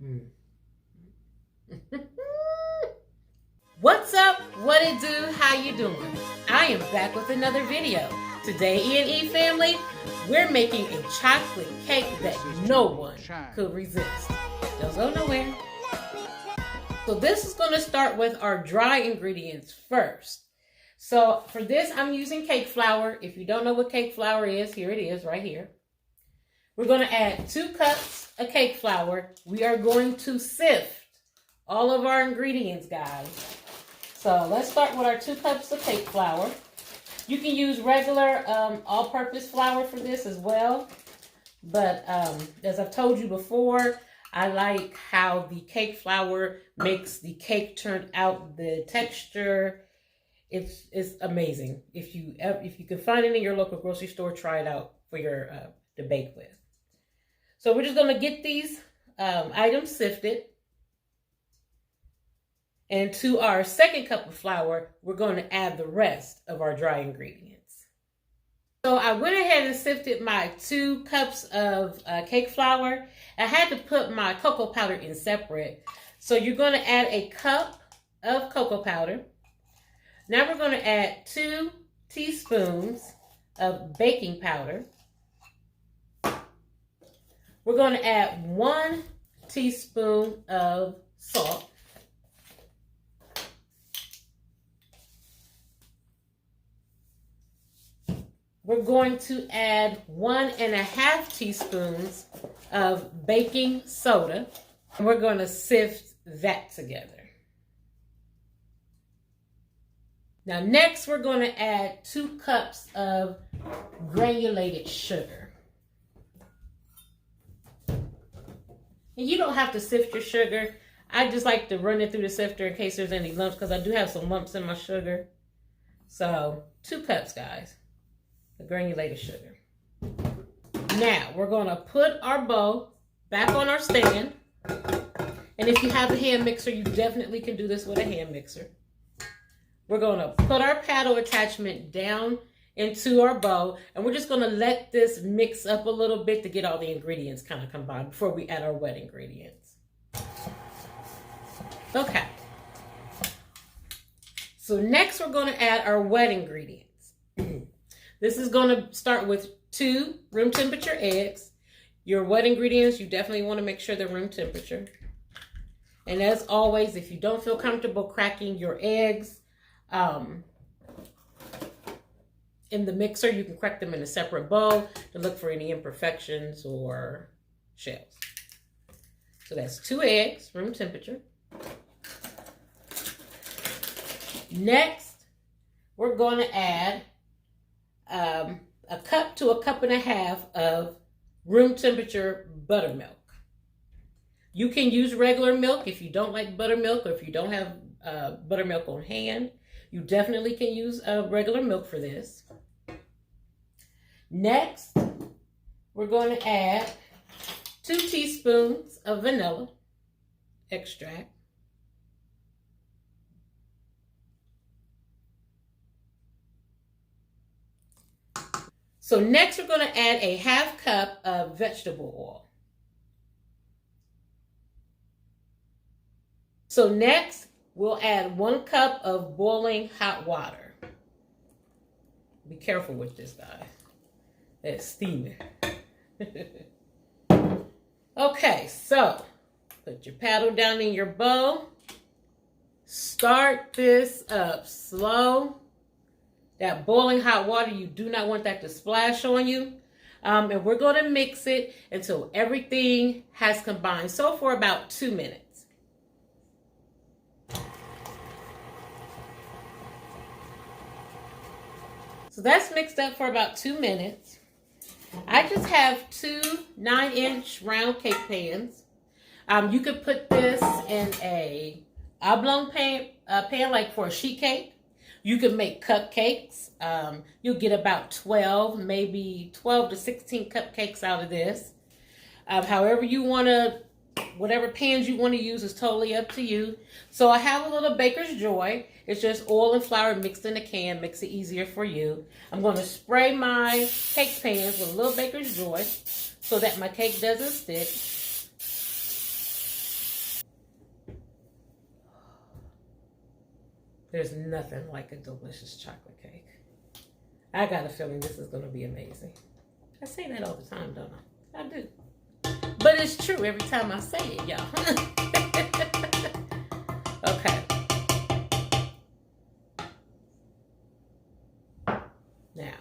Mm. What's up? What it do? How you doing? I am back with another video. Today, EandE family, we're making a chocolate cake that no one could resist. Don't go nowhere. So this is going to start with our dry ingredients first. So for this, I'm using cake flour. If you don't know what cake flour is, here it is right here. We're going to add 2 cups of cake flour. We are going to sift all of our ingredients, guys. So let's start with our 2 cups of cake flour. You can use regular all-purpose flour for this as well. But as I've told you before, I like how the cake flour makes the cake turn out. The texture, it's amazing. If you can find it in your local grocery store, try it out for your to bake with. So we're just going to get these items sifted. And to our second cup of flour, we're going to add the rest of our dry ingredients. So I went ahead and sifted my 2 cups of cake flour. I had to put my cocoa powder in separate. So you're going to add a cup of cocoa powder. Now we're going to add 2 teaspoons of baking powder. We're going to add 1 teaspoon of salt. We're going to add 1.5 teaspoons of baking soda. And we're going to sift that together. Now next we're going to add 2 cups of granulated sugar. And you don't have to sift your sugar. I just like to run it through the sifter in case there's any lumps, because I do have some lumps in my sugar. So 2 cups, guys, of granulated sugar. Now we're going to put our bowl back on our stand. And if you have a hand mixer, you definitely can do this with a hand mixer. We're going to put our paddle attachment down into our bowl, and we're just going to let this mix up a little bit to get all the ingredients kind of combined before we add our wet ingredients. Okay. So next we're going to add our wet ingredients. This is going to start with 2 room temperature eggs. Your wet ingredients, you definitely want to make sure they're room temperature. And as always, if you don't feel comfortable cracking your eggs in the mixer, you can crack them in a separate bowl to look for any imperfections or shells. So that's 2 eggs, room temperature. Next, we're going to add a cup to a cup and a half of room temperature buttermilk. You can use regular milk if you don't like buttermilk, or if you don't have buttermilk on hand. You definitely can use regular milk for this. Next, we're going to add 2 teaspoons of vanilla extract. So next, we're going to add a 1/2 cup of vegetable oil. So next, we'll add 1 cup of boiling hot water. Be careful with this, guys. It's steaming. Okay, so put your paddle down in your bowl. Start this up slow. That boiling hot water, you do not want that to splash on you. And we're going to mix it until everything has combined. So for about 2 minutes. So that's mixed up for about 2 minutes. I just have 2 9-inch round cake pans. You could put this in a oblong pan like for a sheet cake. You can make cupcakes. You'll get about 12, maybe 12 to 16 cupcakes out of this. However you want to, whatever pans you want to use is totally up to you. So I have a little Baker's Joy. It's just oil and flour mixed in a can. Makes it easier for you. I'm going to spray my cake pans with a little Baker's Joy so that my cake doesn't stick. There's nothing like a delicious chocolate cake. I got a feeling this is going to be amazing. I say that all the time, don't I? I do. But it's true every time I say it, y'all. Okay. Now,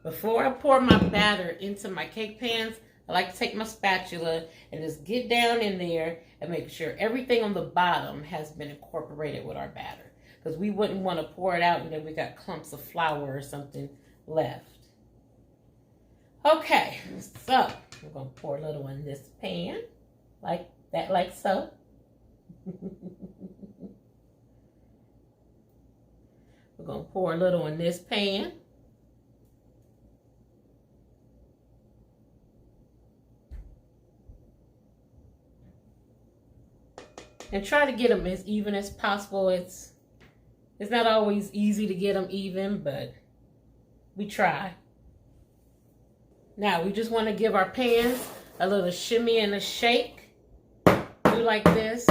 before I pour my batter into my cake pans, I like to take my spatula and just get down in there and make sure everything on the bottom has been incorporated with our batter. Because we wouldn't want to pour it out and then we got clumps of flour or something left. Okay, so we're going to pour a little in this pan, like that, like so. We're going to pour a little in this pan. And try to get them as even as possible. It's not always easy to get them even, but we try. Now, we just want to give our pans a little shimmy and a shake. Do like this.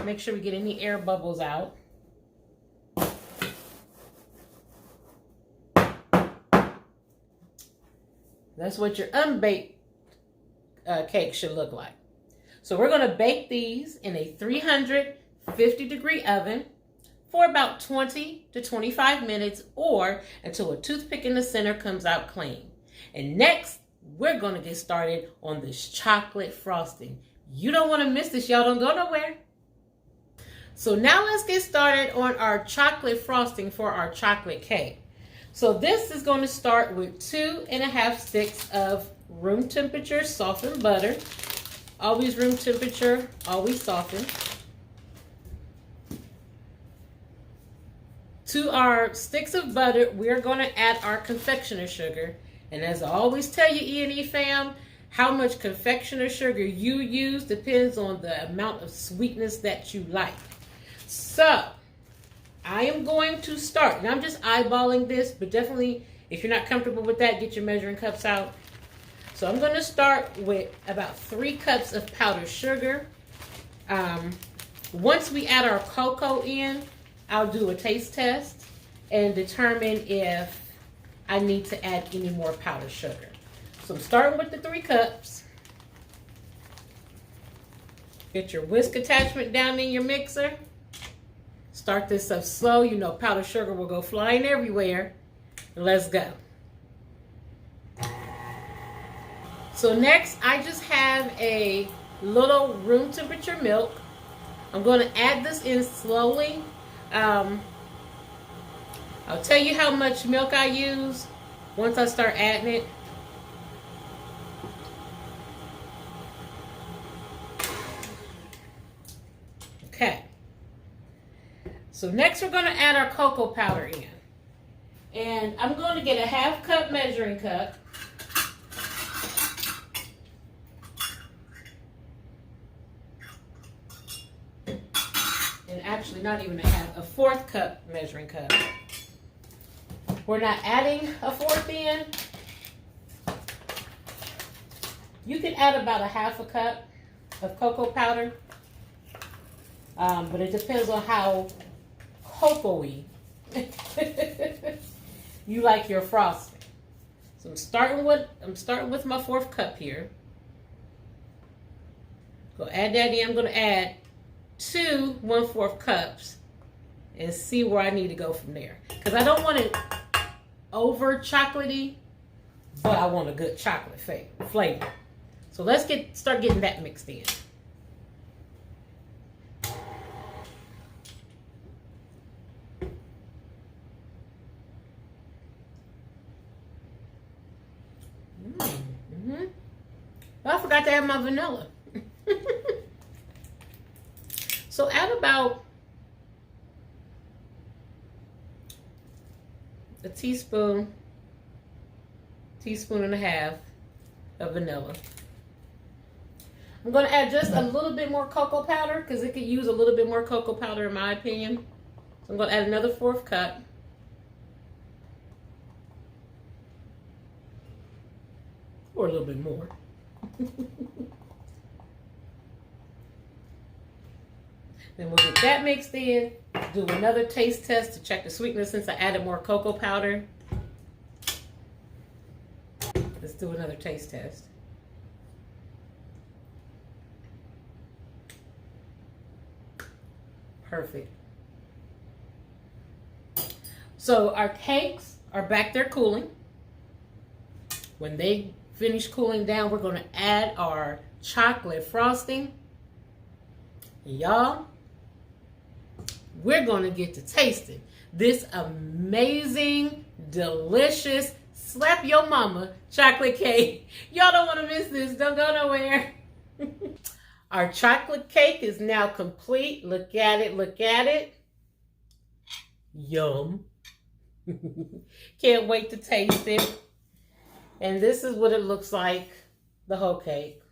Make sure we get any air bubbles out. That's what your unbaked cake should look like. So we're going to bake these in a 350-degree oven for about 20 to 25 minutes, or until a toothpick in the center comes out clean. And next, we're going to get started on this chocolate frosting. You don't want to miss this. Y'all don't go nowhere. So now let's get started on our chocolate frosting for our chocolate cake. So this is going to start with 2.5 sticks of room temperature softened butter. Always room temperature, always softened. To our sticks of butter, we're going to add our confectioner sugar. And as I always tell you, EandE fam, how much confectioner sugar you use depends on the amount of sweetness that you like. So, I am going to start, and I'm just eyeballing this, but definitely, if you're not comfortable with that, get your measuring cups out. So I'm going to start with about 3 cups of powdered sugar. Once we add our cocoa in, I'll do a taste test and determine if I need to add any more powdered sugar. So I'm starting with the 3 cups. Get your whisk attachment down in your mixer. Start this up slow. You know powdered sugar will go flying everywhere. Let's go. So next, I just have a little room temperature milk. I'm going to add this in slowly. I'll tell you how much milk I use once I start adding it. Okay. So next we're going to add our cocoa powder in. And I'm going to get a 1/2 cup measuring cup. And actually not even a 1/4 cup measuring cup. We're not adding a 1/4 in. You can add about a 1/2 cup of cocoa powder, but it depends on how cocoa-y you like your frosting. So I'm starting with my 1/4 cup here. Go add that in. I'm going to add 2 1/4 cups and see where I need to go from there. Because I don't want it over chocolatey, but I want a good chocolate flavor. So let's start getting that mixed in. I forgot to add my vanilla. So add about a teaspoon and a half of vanilla. I'm going to add just a little bit more cocoa powder because it could use a little bit more cocoa powder in my opinion. So I'm going to add another 1/4 cup. Or a little bit more. Then we'll get that mixed in. Do another taste test to check the sweetness since I added more cocoa powder. Let's do another taste test. Perfect. So our cakes are back there cooling. When they finish cooling down, we're going to add our chocolate frosting. Y'all, we're going to get to tasting this amazing, delicious, slap your mama chocolate cake. Y'all don't want to miss this. Don't go nowhere. Our chocolate cake is now complete. Look at it. Look at it. Yum. Can't wait to taste it. And this is what it looks like, the whole cake.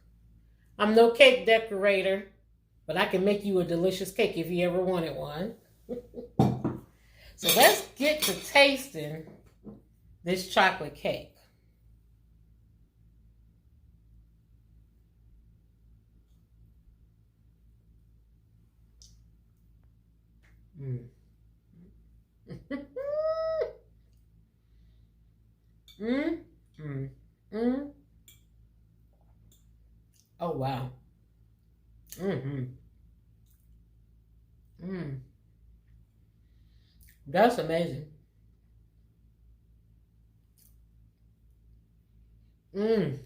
I'm no cake decorator, but I can make you a delicious cake if you ever wanted one. So let's get to tasting this chocolate cake. Mm. Mm. Mm. Mm. Oh, wow. Mm-hmm. Mm. That's amazing. Mm.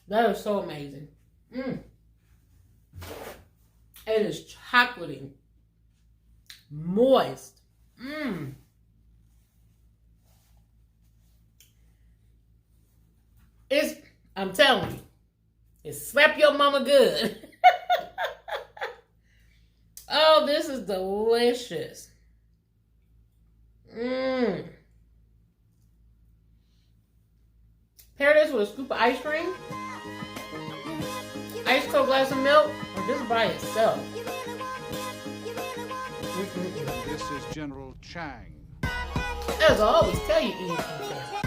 That is so amazing. Mm. It is chocolatey, moist. Mm. I'm telling you, it's slap your mama good. Oh, this is delicious. Mmm. Pair this with a scoop of ice cream, ice cold glass of milk, or just by itself. This is General Chang. As I always tell you, EandE fans,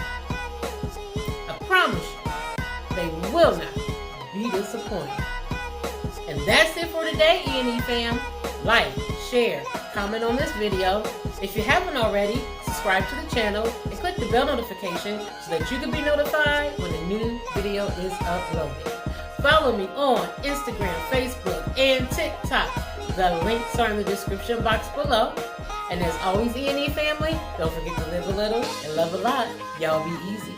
I promise you, they will not be disappointed. And that's it for today, EandE fam. Like, share, comment on this video. If you haven't already, subscribe to the channel and click the bell notification so that you can be notified when a new video is uploaded. Follow me on Instagram, Facebook, and TikTok. The links are in the description box below. And as always, EandE family, don't forget to live a little and love a lot. Y'all be easy.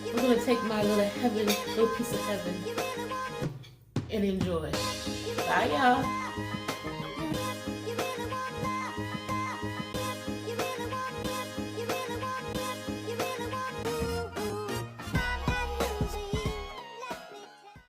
I'm going to take my little piece of heaven and enjoy. Bye, y'all.